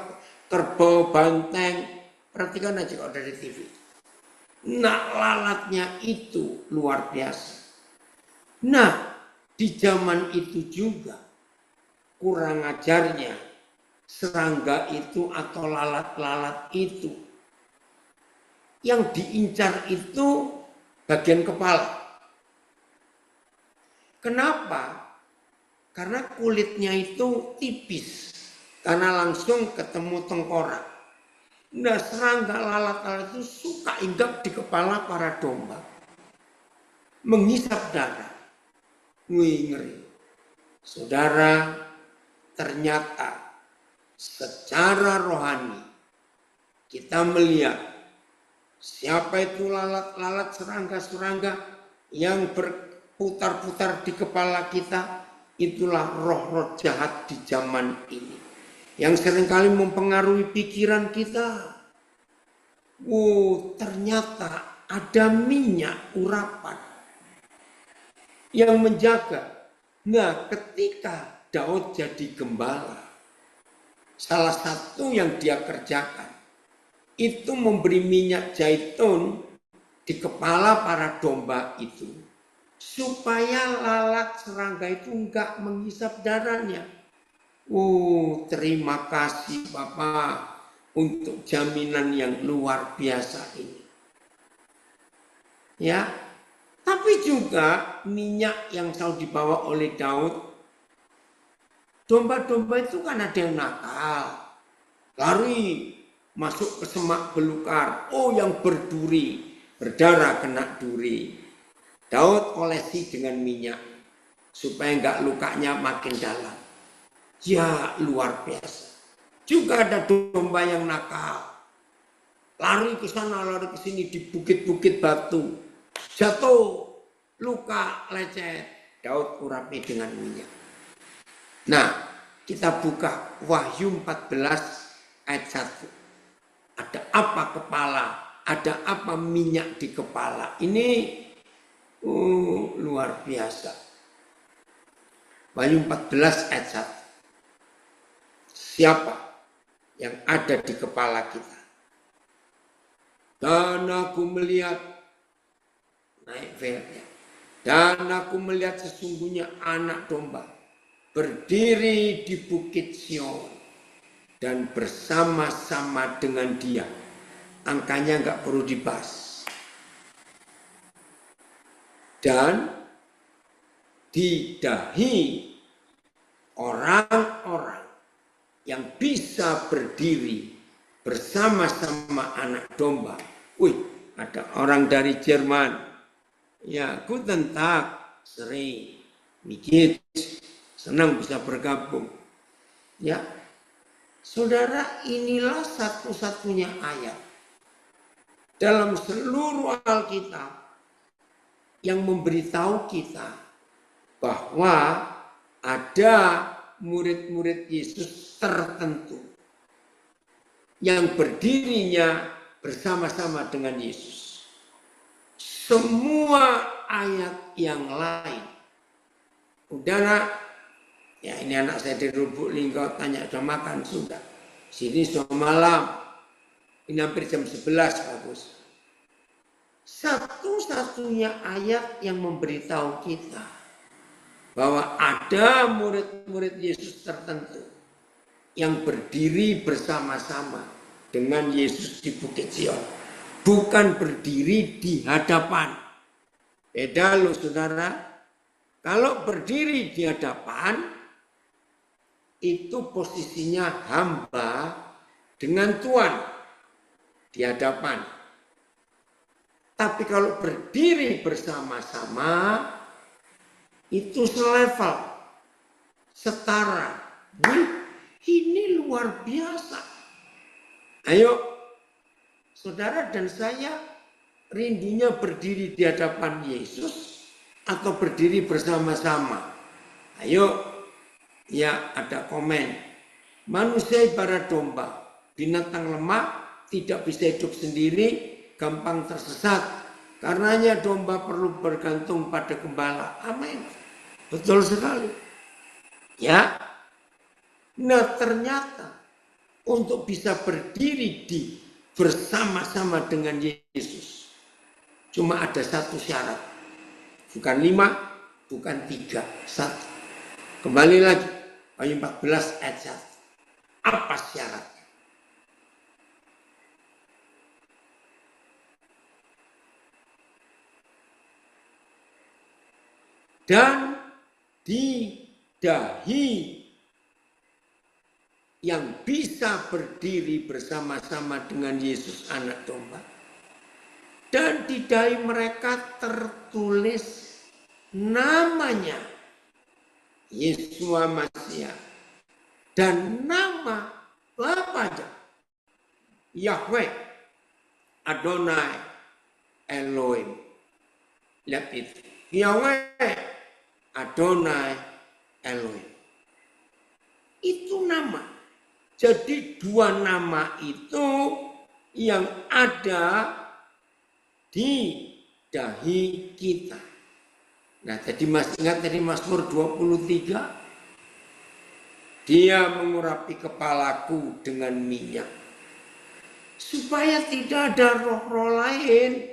kerbau, banteng, perhatikan aja kalau dari TV. Nah, lalatnya itu luar biasa. Nah, di zaman itu juga kurang ajarnya serangga itu atau lalat-lalat itu yang diincar itu bagian kepala. Kenapa? Karena kulitnya itu tipis, karena langsung ketemu tengkorak. Nah, serangga lalat-lalat itu suka hinggap di kepala para domba, menghisap darah. Wih, ngeri. Saudara, ternyata secara rohani kita melihat siapa itu lalat-lalat, serangga-serangga yang berputar-putar di kepala kita, itulah roh-roh jahat di zaman ini yang seringkali mempengaruhi pikiran kita. Ternyata ada minyak urapan yang menjaga. Nah, ketika Daud jadi gembala, salah satu yang dia kerjakan itu memberi minyak zaitun di kepala para domba itu, supaya lalat serangga itu enggak menghisap darahnya. Terima kasih Bapak untuk jaminan yang luar biasa ini. Ya, tapi juga minyak yang selalu dibawa oleh Daud. Domba-domba itu kan ada yang nakal, lari masuk ke semak belukar. Yang berduri, berdarah kena duri. Daud olesi dengan minyak supaya enggak lukanya makin dalam. Ya, luar biasa. Juga ada domba yang nakal, lari ke sana, lari ke sini di bukit-bukit batu, jatuh, luka, lecet. Daud urapi dengan minyak. Nah, kita buka Wahyu 14 ayat 1. Ada apa kepala? Ada apa minyak di kepala? Ini luar biasa. Wahyu 14 ayat 1. Siapa yang ada di kepala kita? Dan aku melihat, naik velnya, dan aku melihat sesungguhnya anak domba berdiri di bukit Sion dan bersama-sama dengan dia. Angkanya nggak perlu dibahas. Dan di dahi orang-orang yang bisa berdiri bersama-sama anak domba. Ada orang dari Jerman. Ya, guten Tag, sering mikir, senang bisa bergabung. Ya, saudara, inilah satu-satunya ayat dalam seluruh Alkitab yang memberitahu kita bahwa ada murid-murid Yesus tertentu yang berdirinya bersama-sama dengan Yesus. Semua ayat yang lain, udah nak, ya ini anak saya di Lubuk Linggau tanya udah makan, sudah. Sini sudah malam, ini hampir jam 11 bagus. Satu-satunya ayat yang memberitahu kita bahwa ada murid-murid Yesus tertentu yang berdiri bersama-sama dengan Yesus di Bukit Sion. Bukan berdiri di hadapan. Beda loh saudara. Kalau berdiri di hadapan, itu posisinya hamba dengan Tuhan di hadapan. Tapi kalau berdiri bersama-sama, itu selevel, setara. Ini luar biasa. Ayo, saudara dan saya rindunya berdiri di hadapan Yesus atau berdiri bersama-sama. Ayo, ya ada komen. Manusia ibarat domba, binatang lemah, tidak bisa hidup sendiri, gampang tersesat. Karenanya domba perlu bergantung pada gembala. Amin. Betul sekali. Ya. Nah ternyata untuk bisa berdiri di bersama-sama dengan Yesus, cuma ada satu syarat. Bukan 5, bukan 3, 1. Kembali lagi, Wahyu 14 ayat 1. Apa syaratnya? Dan di dahi yang bisa berdiri bersama-sama dengan Yesus anak domba. Dan di dahi mereka tertulis namanya Yeshua Masiah. Dan nama Bapanya Yahweh Adonai Elohim. Lihat itu. Yahweh Adonai Elohim. Itu nama. Jadi dua nama itu yang ada di dahi kita. Nah, tadi masih ingat dari Mazmur 23? Dia mengurapi kepalaku dengan minyak. Supaya tidak ada roh-roh lain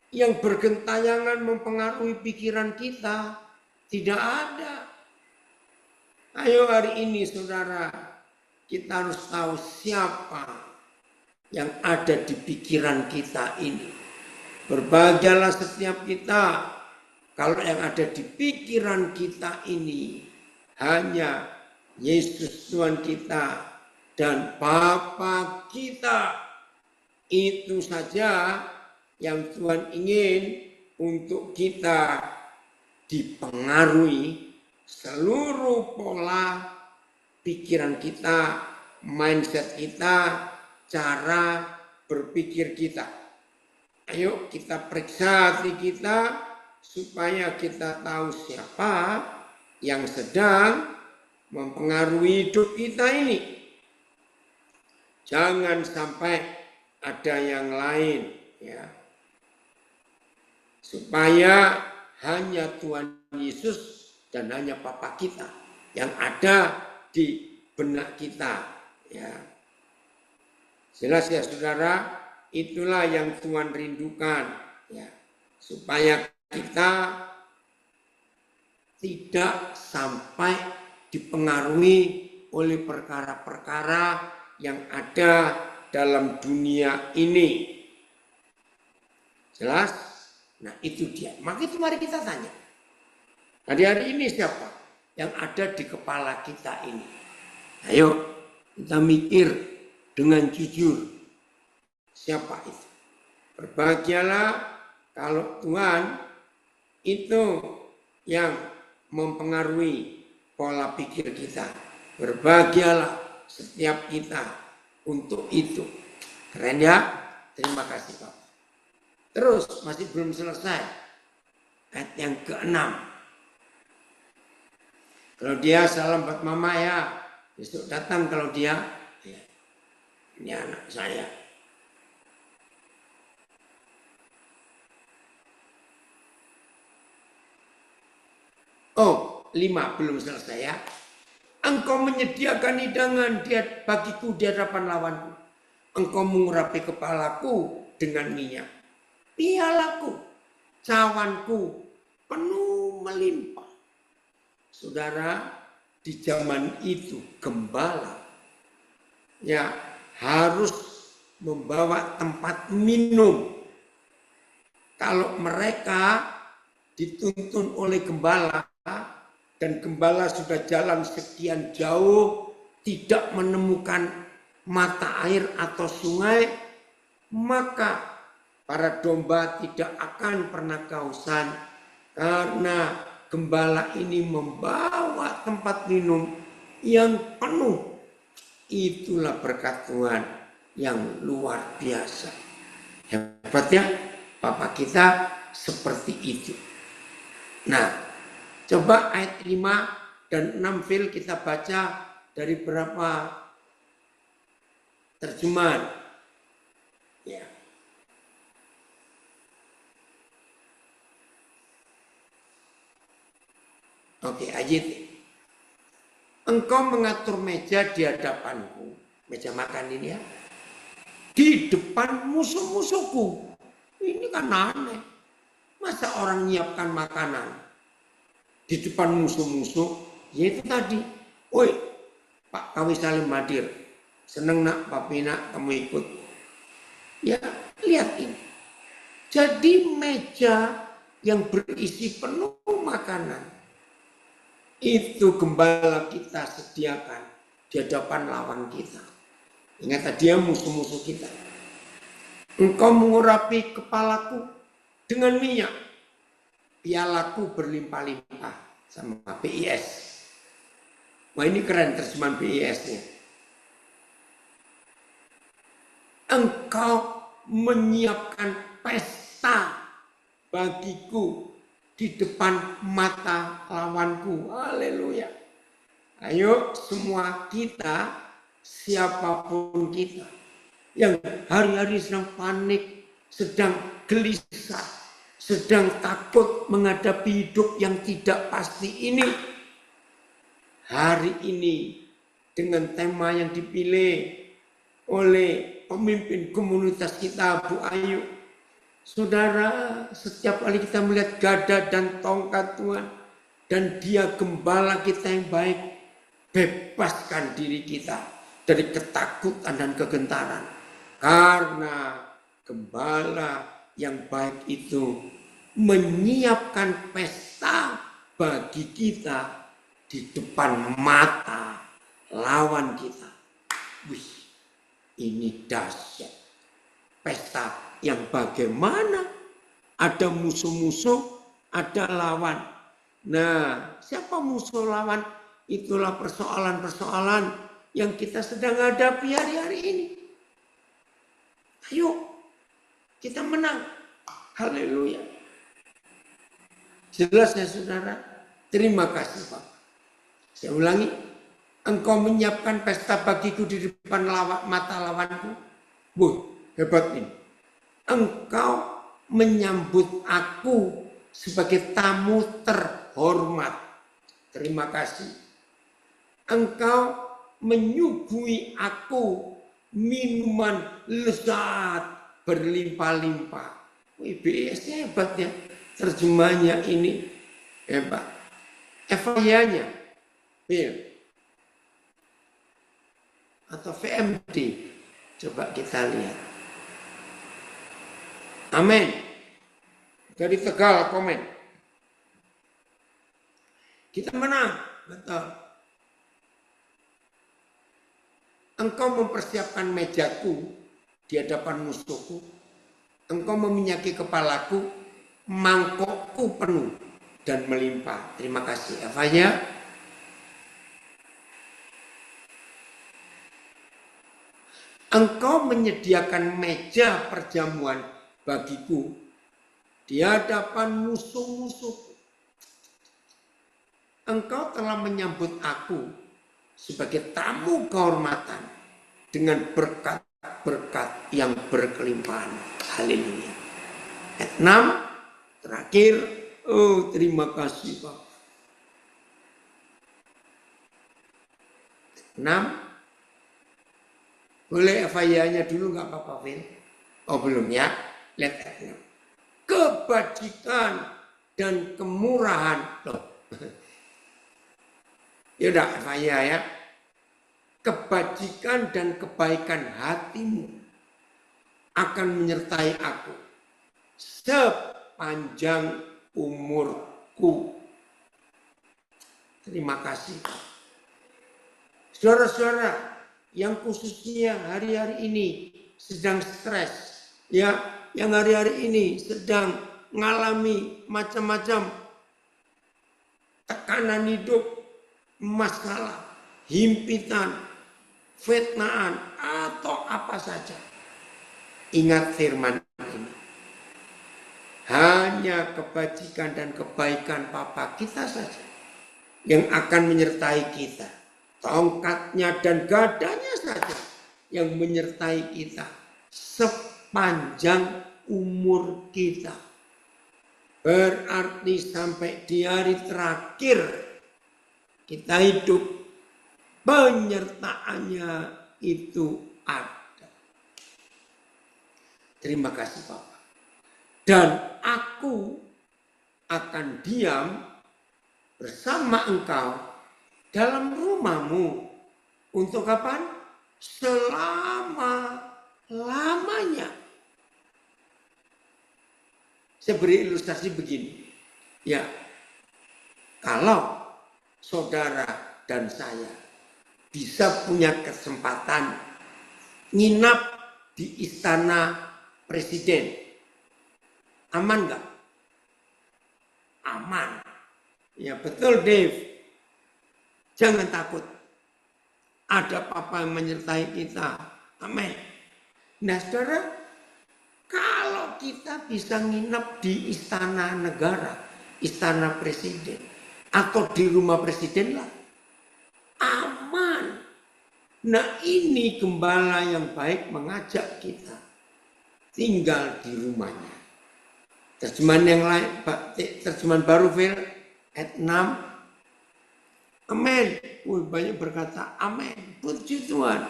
yang bergentayangan mempengaruhi pikiran kita. Tidak ada. Ayo hari ini saudara, kita harus tahu siapa yang ada di pikiran kita ini. Berbahagialah setiap kita kalau yang ada di pikiran kita ini hanya Yesus Tuhan kita dan Bapa kita. Itu saja yang Tuhan ingin untuk kita dipengaruhi seluruh pola pikiran kita, mindset kita, cara berpikir kita. Ayo kita periksa hati kita supaya kita tahu siapa yang sedang mempengaruhi hidup kita ini. Jangan sampai ada yang lain, ya. Supaya hanya Tuhan Yesus dan hanya Bapa kita yang ada di benak kita, ya. Jelas ya saudara, itulah yang Tuhan rindukan, ya. Supaya kita tidak sampai dipengaruhi oleh perkara-perkara yang ada dalam dunia ini. Jelas? Nah itu dia. Maka itu mari kita tanya. Hari-hari ini siapa yang ada di kepala kita ini? Ayo kita mikir dengan jujur. Siapa itu? Berbahagialah kalau Tuhan itu yang mempengaruhi pola pikir kita. Berbahagialah setiap kita untuk itu. Keren ya? Terima kasih Pak. Terus masih belum selesai. Ayat yang ke-6. Kalau dia salam buat mama ya. Besok datang kalau dia. Ya. Ini anak saya. Oh, 5 belum selesai ya. Engkau menyediakan hidangan bagiku di hadapan lawanku. Engkau mengurapi kepalaku dengan minyak. Pialaku, cawanku penuh melimpah. Saudara, di zaman itu gembala ya harus membawa tempat minum. Kalau mereka dituntun oleh gembala dan gembala sudah jalan sekian jauh tidak menemukan mata air atau sungai, maka para domba tidak akan pernah kehausan karena gembala ini membawa tempat minum yang penuh. Itulah berkat Tuhan yang luar biasa. Hebatnya Bapa kita seperti itu. Nah, coba ayat 5 dan 6 Phil kita baca dari berapa terjemahan. Ya. Oke, ayat. Engkau mengatur meja di hadapanku, meja makan ini ya, di depan musuh-musuhku. Ini kan aneh. Masa orang menyiapkan makanan di depan musuh-musuh? Ya itu tadi. Woi, Pak Kawi Salim hadir. Seneng nak, Papi nak, kamu ikut. Ya, lihat ini. Jadi meja yang berisi penuh makanan. Itu gembala kita sediakan di hadapan lawan kita. Ingat dia musuh-musuh kita. Engkau mengurapi kepalaku dengan minyak. Pialaku berlimpah-limpah. Sama BIS. Wah ini keren terjemahan BIS-nya. Engkau menyiapkan pesta bagiku di depan mata lawanku. Haleluya. Ayo semua kita, siapapun kita yang hari-hari sedang panik, sedang gelisah, sedang takut menghadapi hidup yang tidak pasti ini. Hari ini dengan tema yang dipilih oleh pemimpin komunitas kita, Bu Ayu. Saudara, setiap kali kita melihat gada dan tongkat Tuhan, dan dia gembala kita yang baik, bebaskan diri kita dari ketakutan dan kegentaran. Karena gembala yang baik itu menyiapkan pesta bagi kita di depan mata lawan kita. Wih, ini dahsyat. Pesta yang bagaimana ada musuh-musuh, ada lawan. Nah, siapa musuh lawan? Itulah persoalan-persoalan yang kita sedang hadapi hari-hari ini. Ayo, kita menang. Haleluya. Jelas ya saudara? Terima kasih Pak. Saya ulangi. Engkau menyiapkan pesta bagiku di depan mata lawanku. Wuh, hebat ini. Engkau menyambut aku sebagai tamu terhormat. Terima kasih. Engkau menyuguhi aku minuman lezat berlimpah-limpah. IBS-nya hebat ya. Terjemahnya ini hebat. Evangelianya Bill atau VMD. Coba kita lihat. Amin. Dari Tegal komen. Kita menang. Betul. Engkau mempersiapkan mejaku di hadapan musuhku. Engkau meminyaki kepalaku, mangkokku penuh dan melimpah. Terima kasih Evanya. Engkau menyediakan meja perjamuan bagiku di hadapan musuh-musuh. Engkau telah menyambut aku sebagai tamu kehormatan dengan berkat-berkat yang berkelimpahan. Haleluya. Ayat 6 terakhir. Oh, terima kasih Pak. 6. Boleh FIA-nya dulu nggak apa-apa, Vin? Oh belum ya. Lihat ayatnya. Kebajikan dan kemurahan. Loh. Yaudah, saya ya. Kebajikan dan kebaikan hatimu akan menyertai aku sepanjang umurku. Terima kasih. Saudara-saudara yang khususnya hari-hari ini sedang stres, ya, yang hari-hari ini sedang mengalami macam-macam tekanan hidup, masalah, himpitan, fitnaan, atau apa saja. Ingat firman ini. Hanya kebajikan dan kebaikan Bapa kita saja yang akan menyertai kita tongkatnya dan gadanya saja yang menyertai kita sepanjang umur kita. Berarti sampai di hari terakhir kita hidup, penyertaannya itu ada. Terima kasih Bapak. Dan aku akan diam bersama engkau dalam rumahmu untuk kapan? Selama-lamanya. Saya beri ilustrasi begini. Ya, kalau saudara dan saya bisa punya kesempatan nginap di istana presiden, aman nggak? Aman. Ya betul Dave. Jangan takut. Ada Papa yang menyertai kita. Amin. Nah saudara, kalau kita bisa nginap di istana negara, istana presiden, atau di rumah presiden lah, aman. Nah ini gembala yang baik mengajak kita tinggal di rumahnya. Terjemahan yang lain, terjemahan baru ayat 6. Amin. Banyak berkata amin. Puji Tuhan.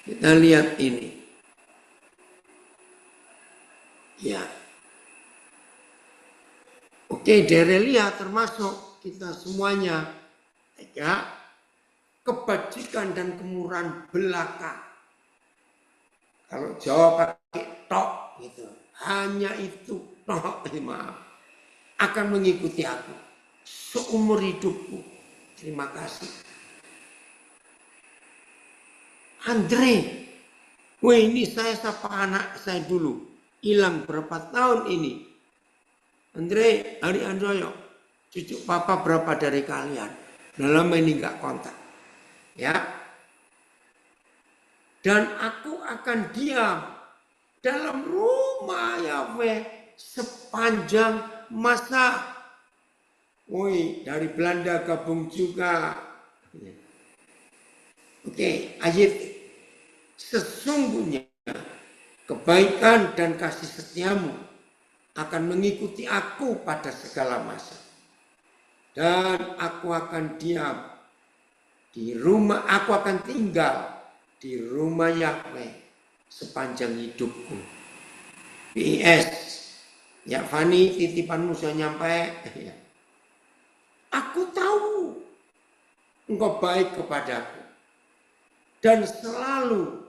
Kita lihat ini. Ya. Oke, Derelia termasuk kita semuanya. Ya. Kebajikan dan kemurahan belaka. Kalau Jawa pakai tok gitu. Hanya itu tok, maaf. Akan mengikuti aku seumur hidupku. Terima kasih. Andre, wah ini saya sapa anak saya dulu. Hilang berapa tahun ini. Andre, Hari Androyo, cucu papa berapa dari kalian? Udah lama ini nggak kontak. Ya. Dan aku akan diam dalam rumah Yahweh sepanjang masa. Woi, dari Belanda gabung juga. Oke, ayat sesungguhnya kebaikan dan kasih setiamu akan mengikuti aku pada segala masa. Dan aku akan diam di rumah, aku akan tinggal di rumah Yahweh sepanjang hidupku. PS, ya Fani titipanmu sudah nyampe. Aku tahu engkau baik kepadaku dan selalu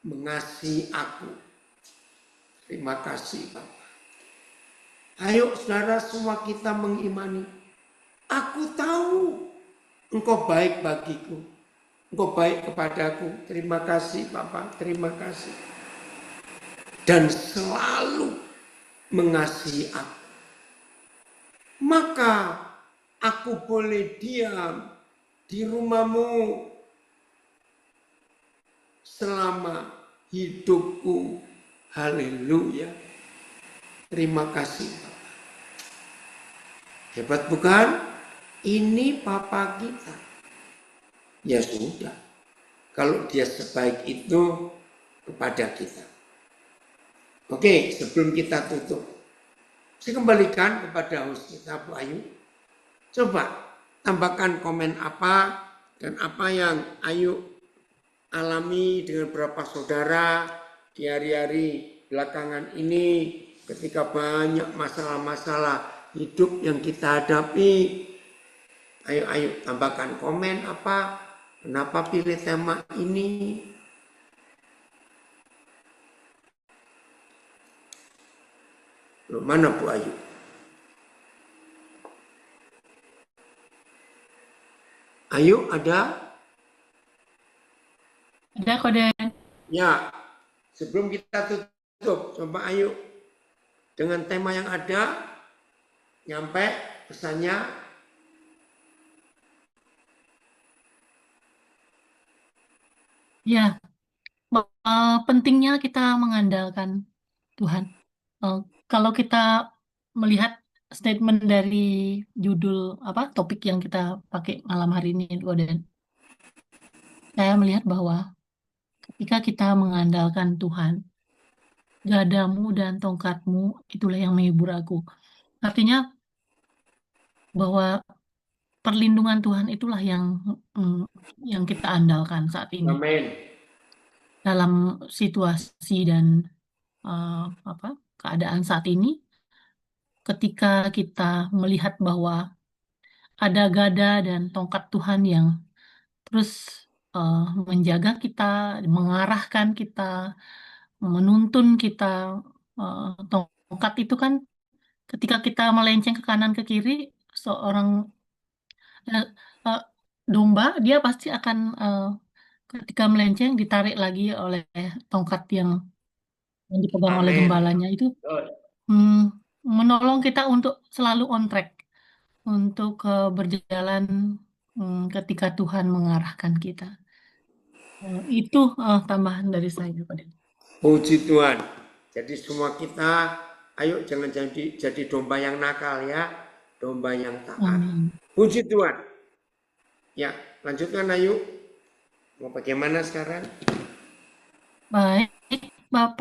mengasihi aku. Terima kasih Bapak. Ayo saudara semua kita mengimani. Aku tahu engkau baik bagiku. Engkau baik kepadaku. Terima kasih Bapak. Terima kasih. Dan selalu mengasihi aku. Maka aku boleh diam di rumahmu selama hidupku. Haleluya. Terima kasih Bapak. Hebat bukan? Ini Papa kita. Ya sudah. Kalau dia sebaik itu kepada kita. Oke, sebelum kita tutup. Saya kembalikan kepada host kita Bu Ayu. Coba tambahkan komen apa dan apa yang Ayu alami dengan beberapa saudara di hari-hari belakangan ini ketika banyak masalah-masalah hidup yang kita hadapi. Ayo tambahkan komen apa, kenapa pilih tema ini. Loh, mana Bu Ayu? Ayu ada? Ada kode. Ya, sebelum kita tutup, coba Ayu dengan tema yang ada, nyampe pesannya. Ya, pentingnya kita mengandalkan Tuhan. Kalau kita melihat statement dari judul apa topik yang kita pakai malam hari ini, Goden. Saya melihat bahwa ketika kita mengandalkan Tuhan, gadamu dan tongkatmu itulah yang menghibur aku. Artinya bahwa perlindungan Tuhan itulah mm, yang kita andalkan saat ini Amin. dalam situasi dan eh, apa keadaan saat ini. Ketika kita melihat bahwa ada gada dan tongkat Tuhan yang terus eh, menjaga kita, mengarahkan kita, menuntun kita. Tongkat itu kan ketika kita melenceng ke kanan ke kiri, seorang eh, eh, domba dia pasti akan ketika melenceng ditarik lagi oleh tongkat yang dipegang oleh Amin. gembalanya itu Betul. mm, menolong kita untuk selalu on track, untuk berjalan ketika Tuhan mengarahkan kita. Itu tambahan dari saya, Pak Den. Puji Tuhan. Jadi semua kita, ayo jangan jadi domba yang nakal ya, domba yang taat. Amin. Puji Tuhan. Ya, lanjutkan Ayu. Mau bagaimana sekarang? Baik, Bapak.